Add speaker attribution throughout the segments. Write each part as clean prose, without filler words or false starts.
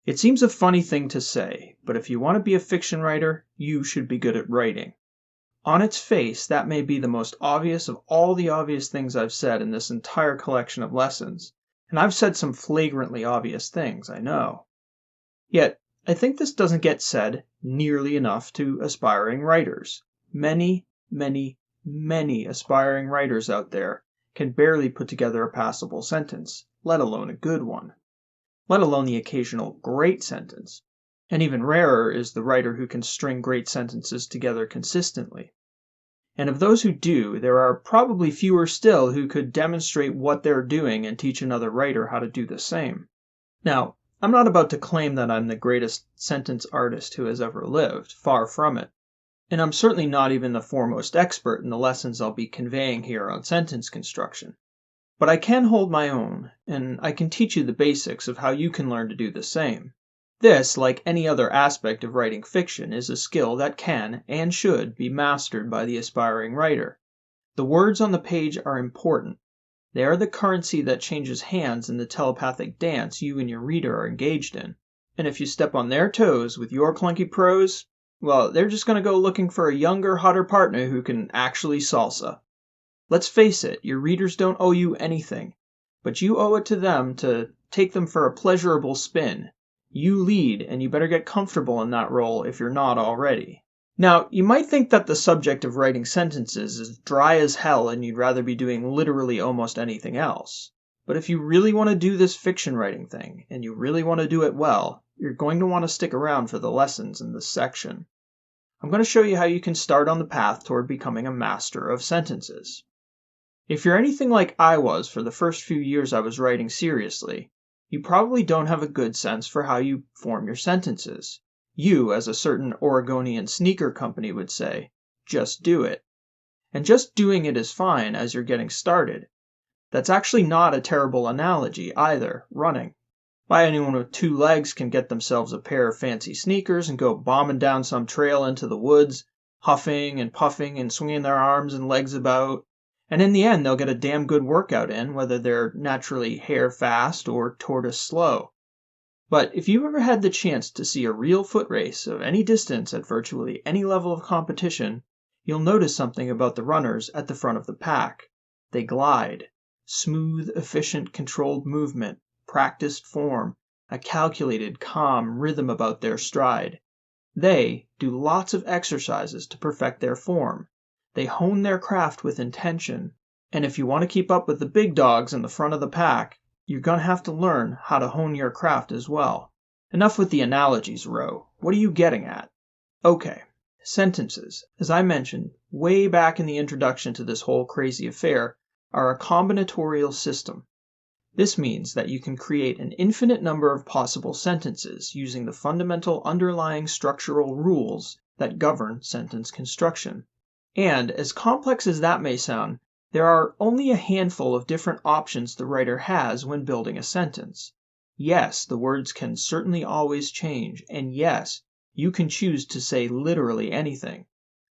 Speaker 1: It seems a funny thing to say, but if you want to be a fiction writer, you should be good at writing. On its face, that may be the most obvious of all the obvious things I've said in this entire collection of lessons, and I've said some flagrantly obvious things, I know. Yet, I think this doesn't get said nearly enough to aspiring writers. Many, many, many aspiring writers out there can barely put together a passable sentence, let alone a good one. Let alone the occasional great sentence. And even rarer is the writer who can string great sentences together consistently. And of those who do, there are probably fewer still who could demonstrate what they're doing and teach another writer how to do the same. Now, I'm not about to claim that I'm the greatest sentence artist who has ever lived, far from it. And I'm certainly not even the foremost expert in the lessons I'll be conveying here on sentence construction. But I can hold my own, and I can teach you the basics of how you can learn to do the same. This, like any other aspect of writing fiction, is a skill that can, and should, be mastered by the aspiring writer. The words on the page are important. They are the currency that changes hands in the telepathic dance you and your reader are engaged in. And if you step on their toes with your clunky prose, well, they're just going to go looking for a younger, hotter partner who can actually salsa. Let's face it, your readers don't owe you anything, but you owe it to them to take them for a pleasurable spin. You lead, and you better get comfortable in that role if you're not already. Now, you might think that the subject of writing sentences is dry as hell and you'd rather be doing literally almost anything else. But if you really want to do this fiction writing thing, and you really want to do it well, you're going to want to stick around for the lessons in this section. I'm going to show you how you can start on the path toward becoming a master of sentences. If you're anything like I was for the first few years I was writing seriously, you probably don't have a good sense for how you form your sentences. You, as a certain Oregonian sneaker company would say, just do it. And just doing it is fine as you're getting started. That's actually not a terrible analogy either, running. Why, anyone with 2 legs can get themselves a pair of fancy sneakers and go bombing down some trail into the woods, huffing and puffing and swinging their arms and legs about. And in the end, they'll get a damn good workout in, whether they're naturally hare fast or tortoise slow. But if you've ever had the chance to see a real foot race of any distance at virtually any level of competition, you'll notice something about the runners at the front of the pack. They glide. Smooth, efficient, controlled movement, practiced form, a calculated, calm rhythm about their stride. They do lots of exercises to perfect their form. They hone their craft with intention. And if you want to keep up with the big dogs in the front of the pack, you're going to have to learn how to hone your craft as well. Enough with the analogies, Ro. What are you getting at? Okay, sentences, as I mentioned way back in the introduction to this whole crazy affair, are a combinatorial system. This means that you can create an infinite number of possible sentences using the fundamental underlying structural rules that govern sentence construction. And, as complex as that may sound, there are only a handful of different options the writer has when building a sentence. Yes, the words can certainly always change, and yes, you can choose to say literally anything.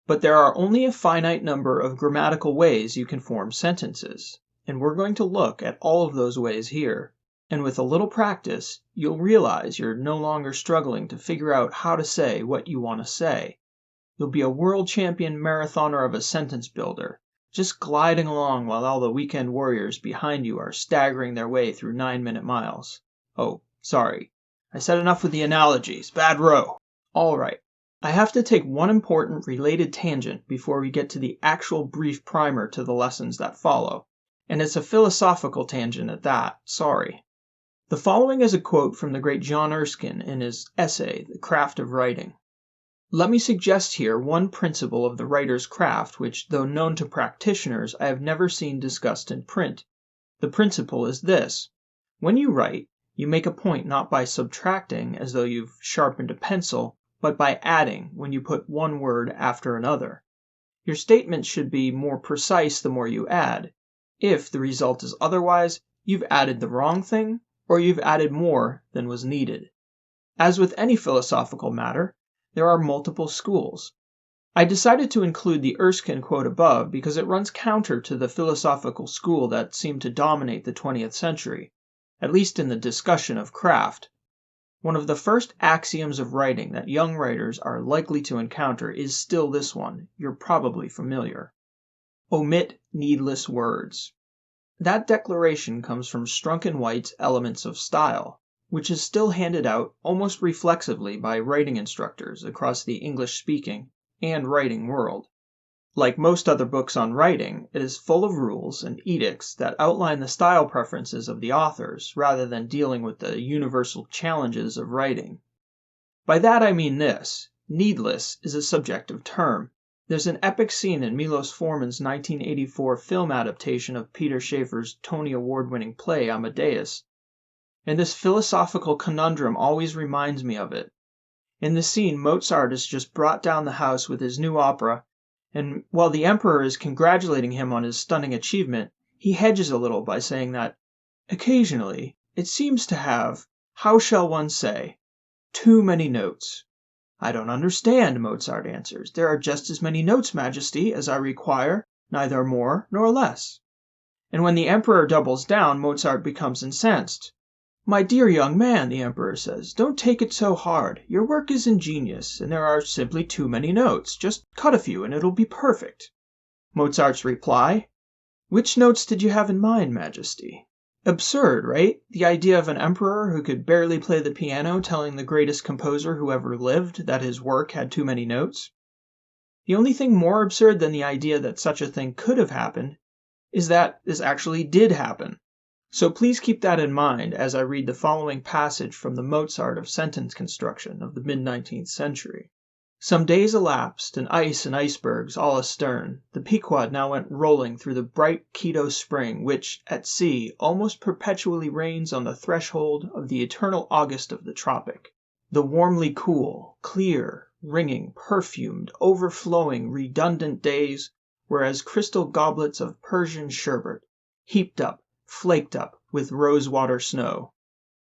Speaker 1: But there are only a finite number of grammatical ways you can form sentences, and we're going to look at all of those ways here. And with a little practice, you'll realize you're no longer struggling to figure out how to say what you want to say. You'll be a world champion marathoner of a sentence builder, just gliding along while all the weekend warriors behind you are staggering their way through 9-minute miles. Oh, sorry. I said enough with the analogies. Bad row. All right. I have to take one important related tangent before we get to the actual brief primer to the lessons that follow. And it's a philosophical tangent at that. Sorry. The following is a quote from the great John Erskine in his essay, The Craft of Writing. Let me suggest here one principle of the writer's craft which, though known to practitioners, I have never seen discussed in print. The principle is this. When you write, you make a point not by subtracting as though you've sharpened a pencil, but by adding when you put one word after another. Your statement should be more precise the more you add. If the result is otherwise, you've added the wrong thing, or you've added more than was needed. As with any philosophical matter, there are multiple schools. I decided to include the Erskine quote above because it runs counter to the philosophical school that seemed to dominate the 20th century, at least in the discussion of craft. One of the first axioms of writing that young writers are likely to encounter is still this one. You're probably familiar. Omit needless words. That declaration comes from Strunk and White's Elements of Style, which is still handed out almost reflexively by writing instructors across the English-speaking and writing world. Like most other books on writing, it is full of rules and edicts that outline the style preferences of the authors rather than dealing with the universal challenges of writing. By that I mean this: needless is a subjective term. There's an epic scene in Milos Forman's 1984 film adaptation of Peter Shaffer's Tony Award-winning play Amadeus, and this philosophical conundrum always reminds me of it. In the scene, Mozart has just brought down the house with his new opera, and while the emperor is congratulating him on his stunning achievement, he hedges a little by saying that, occasionally, it seems to have, how shall one say, too many notes. I don't understand, Mozart answers. There are just as many notes, Majesty, as I require, neither more nor less. And when the emperor doubles down, Mozart becomes incensed. My dear young man, the emperor says, don't take it so hard. Your work is ingenious, and there are simply too many notes. Just cut a few and it'll be perfect. Mozart's reply, which notes did you have in mind, Majesty? Absurd, right? The idea of an emperor who could barely play the piano telling the greatest composer who ever lived that his work had too many notes. The only thing more absurd than the idea that such a thing could have happened is that this actually did happen. So please keep that in mind as I read the following passage from the Mozart of sentence construction of the mid-19th century. Some days elapsed, and ice and icebergs all astern. The Pequod now went rolling through the bright Quito spring, which, at sea, almost perpetually reigns on the threshold of the eternal August of the tropic. The warmly cool, clear, ringing, perfumed, overflowing, redundant days were as crystal goblets of Persian sherbet, heaped up, flaked up with rose-water snow.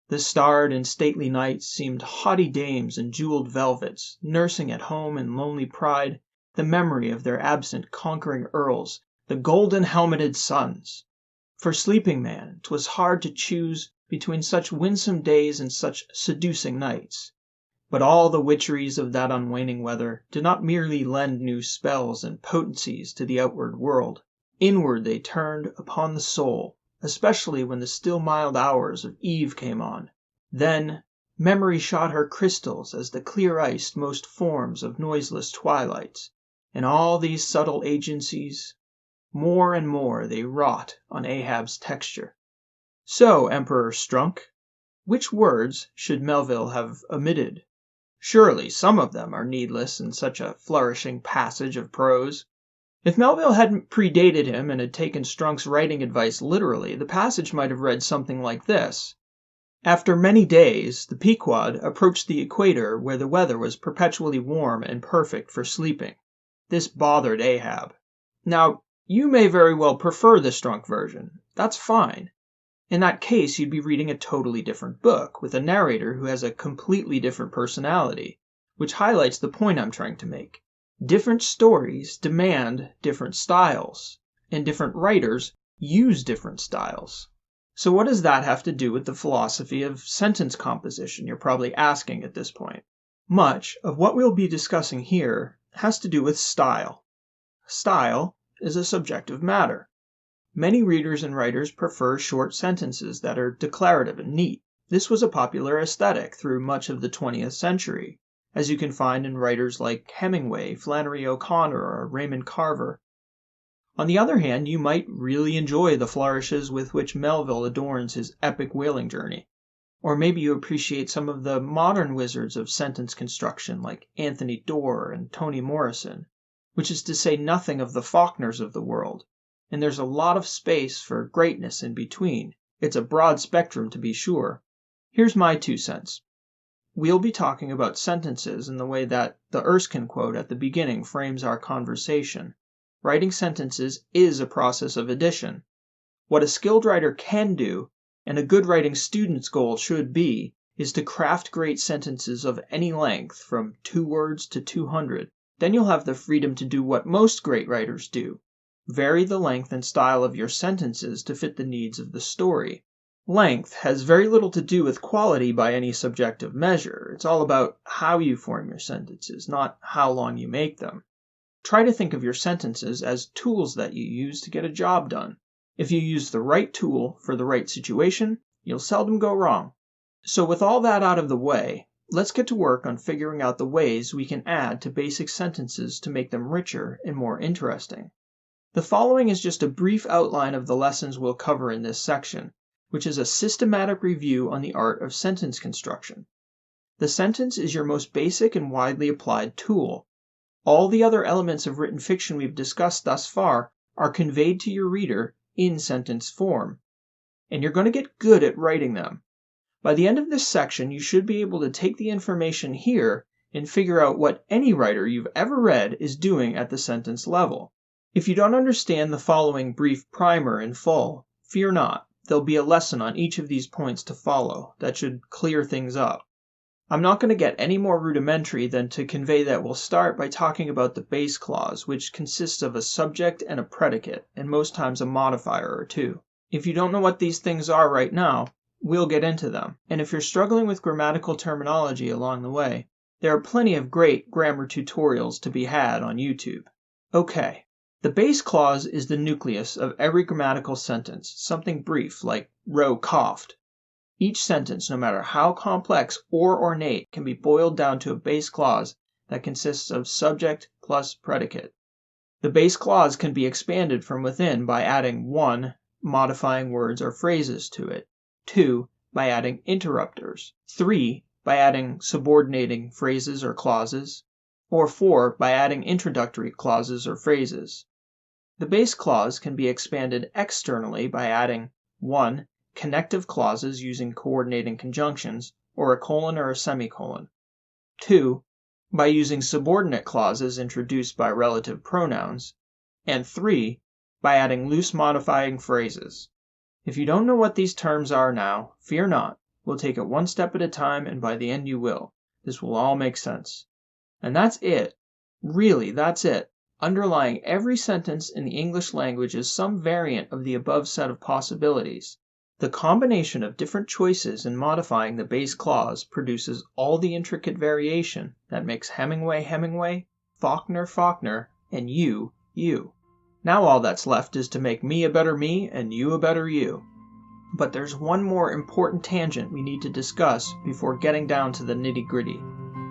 Speaker 1: The starred and stately nights seemed haughty dames in jeweled velvets, nursing at home in lonely pride the memory of their absent conquering earls, the golden-helmeted suns. For sleeping man, 'twas hard to choose between such winsome days and such seducing nights. But all the witcheries of that unwaning weather did not merely lend new spells and potencies to the outward world. Inward they turned upon the soul, especially when the still mild hours of eve came on. Then memory shot her crystals as the clear-iced most forms of noiseless twilights, and all these subtle agencies, more and more they wrought on Ahab's texture. So, Emperor Strunk, which words should Melville have omitted? Surely some of them are needless in such a flourishing passage of prose. If Melville hadn't predated him and had taken Strunk's writing advice literally, the passage might have read something like this. After many days, the Pequod approached the equator where the weather was perpetually warm and perfect for sleeping. This bothered Ahab. Now, you may very well prefer the Strunk version. That's fine. In that case, you'd be reading a totally different book, with a narrator who has a completely different personality, which highlights the point I'm trying to make. Different stories demand different styles, and different writers use different styles. So what does that have to do with the philosophy of sentence composition, you're probably asking at this point? Much of what we'll be discussing here has to do with style. Style is a subjective matter. Many readers and writers prefer short sentences that are declarative and neat. This was a popular aesthetic through much of the 20th century, as you can find in writers like Hemingway, Flannery O'Connor, or Raymond Carver. On the other hand, you might really enjoy the flourishes with which Melville adorns his epic whaling journey. Or maybe you appreciate some of the modern wizards of sentence construction like Anthony Doerr and Toni Morrison, which is to say nothing of the Faulkners of the world. And there's a lot of space for greatness in between. It's a broad spectrum to be sure. Here's my 2 cents. We'll be talking about sentences in the way that the Erskine quote at the beginning frames our conversation. Writing sentences is a process of addition. What a skilled writer can do, and a good writing student's goal should be, is to craft great sentences of any length, from 2 words to 200. Then you'll have the freedom to do what most great writers do. Vary the length and style of your sentences to fit the needs of the story. Length has very little to do with quality by any subjective measure. It's all about how you form your sentences, not how long you make them. Try to think of your sentences as tools that you use to get a job done. If you use the right tool for the right situation, you'll seldom go wrong. So with all that out of the way, let's get to work on figuring out the ways we can add to basic sentences to make them richer and more interesting. The following is just a brief outline of the lessons we'll cover in this section, which is a systematic review on the art of sentence construction. The sentence is your most basic and widely applied tool. All the other elements of written fiction we've discussed thus far are conveyed to your reader in sentence form, and you're going to get good at writing them. By the end of this section, you should be able to take the information here and figure out what any writer you've ever read is doing at the sentence level. If you don't understand the following brief primer in full, fear not. There'll be a lesson on each of these points to follow that should clear things up. I'm not going to get any more rudimentary than to convey that we'll start by talking about the base clause, which consists of a subject and a predicate, and most times a modifier or two. If you don't know what these things are right now, we'll get into them. And if you're struggling with grammatical terminology along the way, there are plenty of great grammar tutorials to be had on YouTube. Okay. The base clause is the nucleus of every grammatical sentence, something brief like Roe coughed. Each sentence, no matter how complex or ornate, can be boiled down to a base clause that consists of subject plus predicate. The base clause can be expanded from within by adding 1. Modifying words or phrases to it, 2. By adding interrupters, 3. By adding subordinating phrases or clauses, or 4. By adding introductory clauses or phrases. The base clause can be expanded externally by adding 1. Connective clauses using coordinating conjunctions, or a colon or a semicolon. 2. By using subordinate clauses introduced by relative pronouns. And 3. By adding loose modifying phrases. If you don't know what these terms are now, fear not. We'll take it one step at a time, and by the end you will. This will all make sense. And that's it. Really, that's it. Underlying every sentence in the English language is some variant of the above set of possibilities. The combination of different choices in modifying the base clause produces all the intricate variation that makes Hemingway Hemingway, Faulkner Faulkner, and you, you. Now all that's left is to make me a better me and you a better you. But there's one more important tangent we need to discuss before getting down to the nitty-gritty,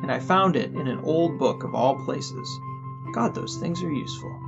Speaker 1: and I found it in an old book of all places. God, those things are useful.